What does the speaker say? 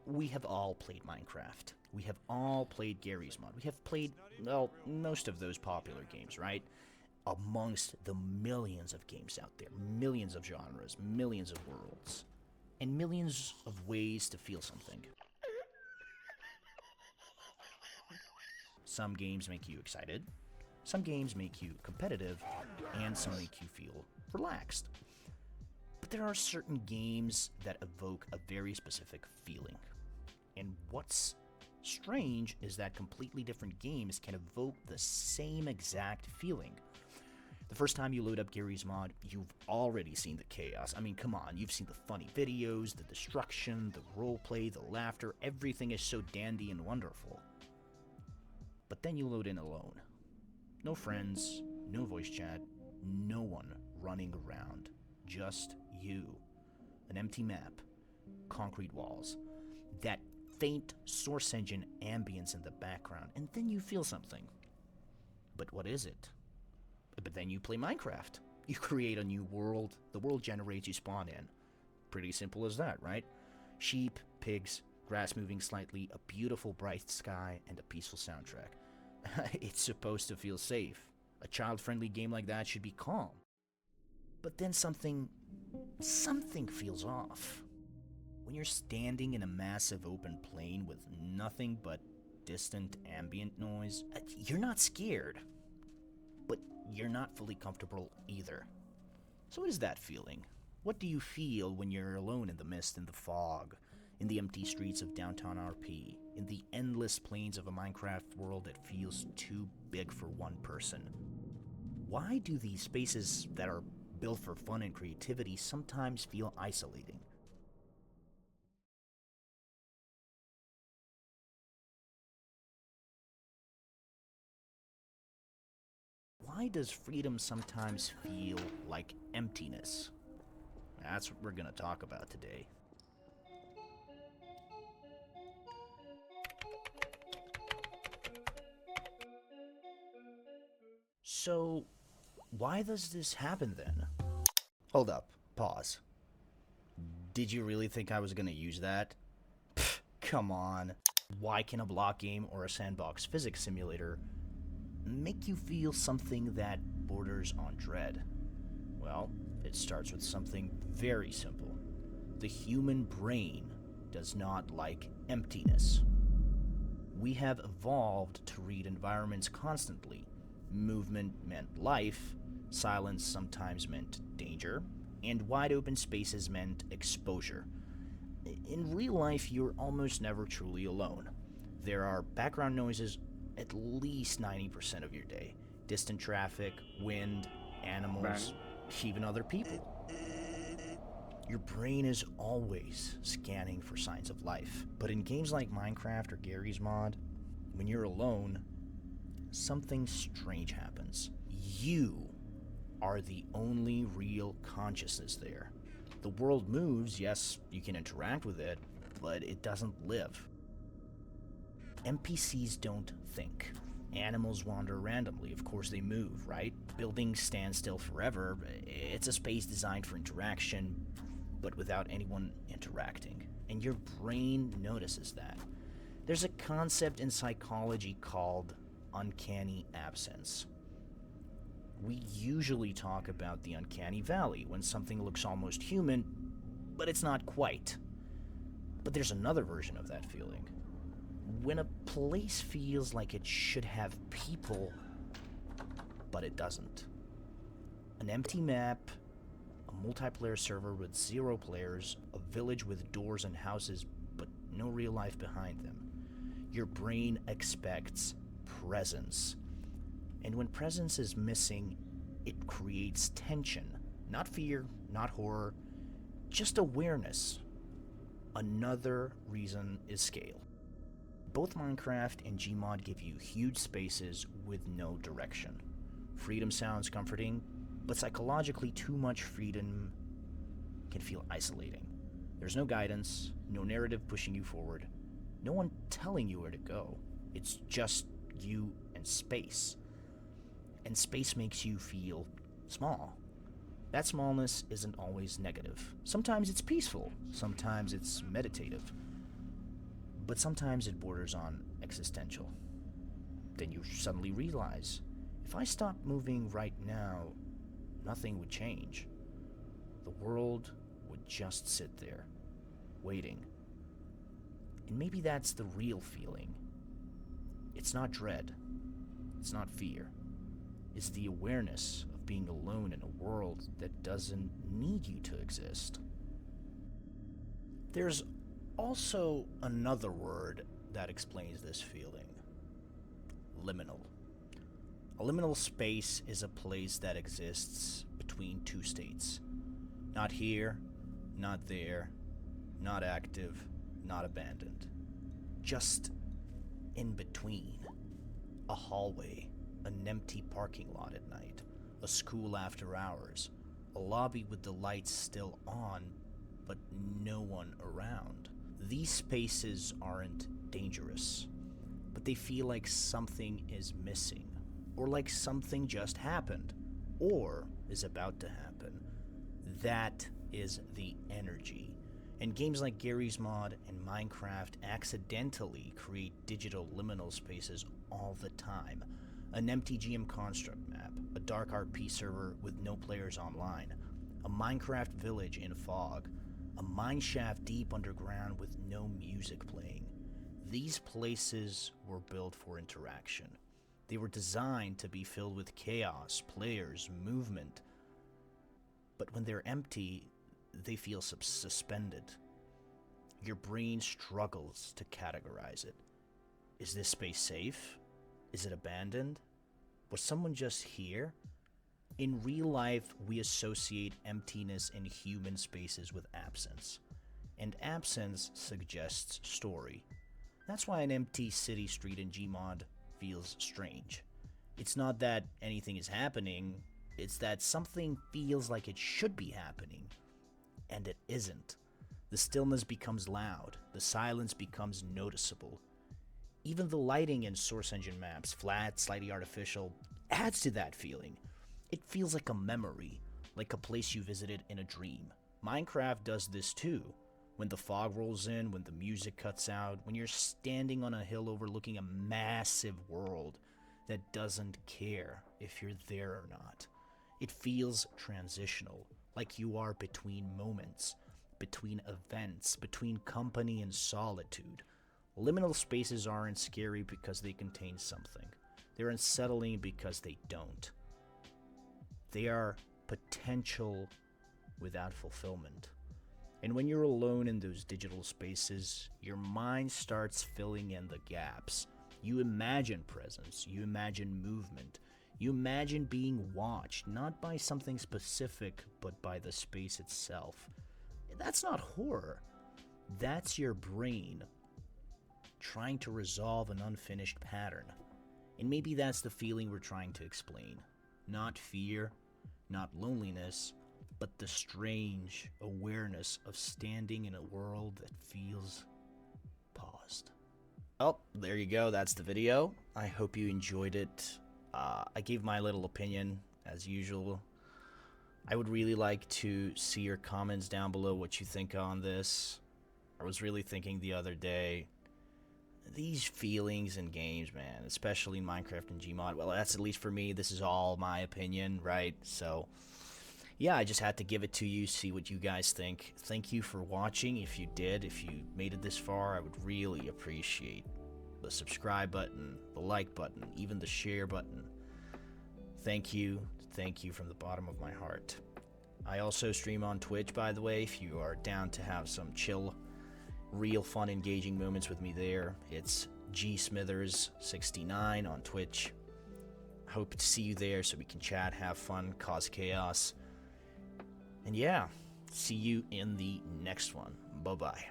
We have all played Minecraft. We have all played Garry's Mod. We have played, well, most of those popular games, right? Amongst the millions of games out there, millions of genres, millions of worlds, and millions of ways to feel something. Some games make you excited, some games make you competitive, and some make you feel relaxed. But there are certain games that evoke a very specific feeling. And what's strange is that completely different games can evoke the same exact feeling. The first time you load up Garry's Mod, you've already seen the chaos. I mean, come on, you've seen the funny videos, the destruction, the roleplay, the laughter, everything is so dandy and wonderful. But then you load in alone. No friends, no voice chat, no one running around. Just you. An empty map, concrete walls, that faint source engine ambience in the background, and then you feel something. But what is it? But then you play Minecraft. You create a new world, the world generates, you spawn in. Pretty simple as that, right? Sheep, pigs, grass moving slightly, a beautiful bright sky, and a peaceful soundtrack. It's supposed to feel safe. A child-friendly game like that should be calm. But then something feels off. When you're standing in a massive open plain with nothing but distant ambient noise, you're not scared. But you're not fully comfortable either. So what is that feeling? What do you feel when you're alone in the mist and the fog, in the empty streets of downtown RP, in the endless plains of a Minecraft world that feels too big for one person? Why do these spaces that are built for fun and creativity sometimes feel isolating? Why does freedom sometimes feel like emptiness? That's what we're gonna talk about today. So, why does this happen then? Hold up, pause. Did you really think I was gonna use that? Pfft, come on. Why can a block game or a sandbox physics simulator make you feel something that borders on dread? Well, it starts with something very simple. The human brain does not like emptiness. We have evolved to read environments constantly. Movement meant life, silence sometimes meant danger, and wide open spaces meant exposure. In real life, you're almost never truly alone. There are background noises at least 90% of your day. Distant traffic, wind, animals, even other people. Your brain is always scanning for signs of life. But in games like Minecraft or Garry's Mod, when you're alone, something strange happens. You are the only real consciousness there. The world moves, yes, you can interact with it, but it doesn't live. NPCs don't think. Animals wander randomly, of course they move, right? Buildings stand still forever. It's a space designed for interaction, but without anyone interacting. And your brain notices that. There's a concept in psychology called uncanny absence. We usually talk about the uncanny valley when something looks almost human, but it's not quite. But there's another version of that feeling. When a place feels like it should have people, but it doesn't. An empty map, a multiplayer server with 0 players, a village with doors and houses, but no real life behind them. Your brain expects presence. And when presence is missing, it creates tension. Not fear, not horror, just awareness. Another reason is scale. Both Minecraft and Gmod give you huge spaces with no direction. Freedom sounds comforting, but psychologically too much freedom can feel isolating. There's no guidance, no narrative pushing you forward, no one telling you where to go. It's just you and space. And space makes you feel small. That smallness isn't always negative. Sometimes it's peaceful, sometimes it's meditative. but sometimes it borders on existential. Then you suddenly realize, if I stopped moving right now, nothing would change. The world would just sit there, waiting. And maybe that's the real feeling. It's not dread. It's not fear. It's the awareness of being alone in a world that doesn't need you to exist. There's also another word that explains this feeling. Liminal. A liminal space is a place that exists between two states. Not here, not there, not active, not abandoned. Just in between. A hallway, an empty parking lot at night, a school after hours, a lobby with the lights still on, but no one around. These spaces aren't dangerous, but they feel like something is missing, or like something just happened, or is about to happen. That is the energy. And games like Garry's Mod and Minecraft accidentally create digital liminal spaces all the time. An empty GM construct map, a dark RP server with no players online, a Minecraft village in fog, a mineshaft deep underground with no music playing. These places were built for interaction. They were designed to be filled with chaos, players, movement. But when they're empty, they feel suspended. Your brain struggles to categorize it. Is this space safe? Is it abandoned? Was someone just here? In real life, we associate emptiness in human spaces with absence. And absence suggests story. That's why an empty city street in Gmod feels strange. It's not that anything is happening, it's that something feels like it should be happening, and it isn't. The stillness becomes loud, the silence becomes noticeable. Even the lighting in Source Engine maps, flat, slightly artificial, adds to that feeling. It feels like a memory, like a place you visited in a dream. Minecraft does this too. When the fog rolls in, when the music cuts out, when you're standing on a hill overlooking a massive world that doesn't care if you're there or not. It feels transitional, like you are between moments, between events, between company and solitude. Liminal spaces aren't scary because they contain something. They're unsettling because they don't. They are potential without fulfillment. And when you're alone in those digital spaces, your mind starts filling in the gaps. You imagine presence, you imagine movement, you imagine being watched, not by something specific, but by the space itself. That's not horror. That's your brain trying to resolve an unfinished pattern. And maybe that's the feeling we're trying to explain. Not fear, not loneliness, but the strange awareness of standing in a world that feels paused. Well, there you go. That's the video. I hope you enjoyed it. I gave my little opinion, as usual. I would really like to see your comments down below what you think on this. I was really thinking the other day, these feelings in games, man, especially in Minecraft and Gmod, well, that's at least for me. This is all my opinion, right? So yeah, I just had to give it to you, see what you guys think. Thank you for watching. If you did, if you made it this far, I would really appreciate the subscribe button, the like button, even the share button. Thank you from the bottom of my heart. I also stream on Twitch, by the way, if you are down to have some chill, real fun, engaging moments with me there. It's gsmithers69 on Twitch. Hope to see you there so we can chat, have fun, cause chaos. And yeah, see you in the next one. Bye-bye.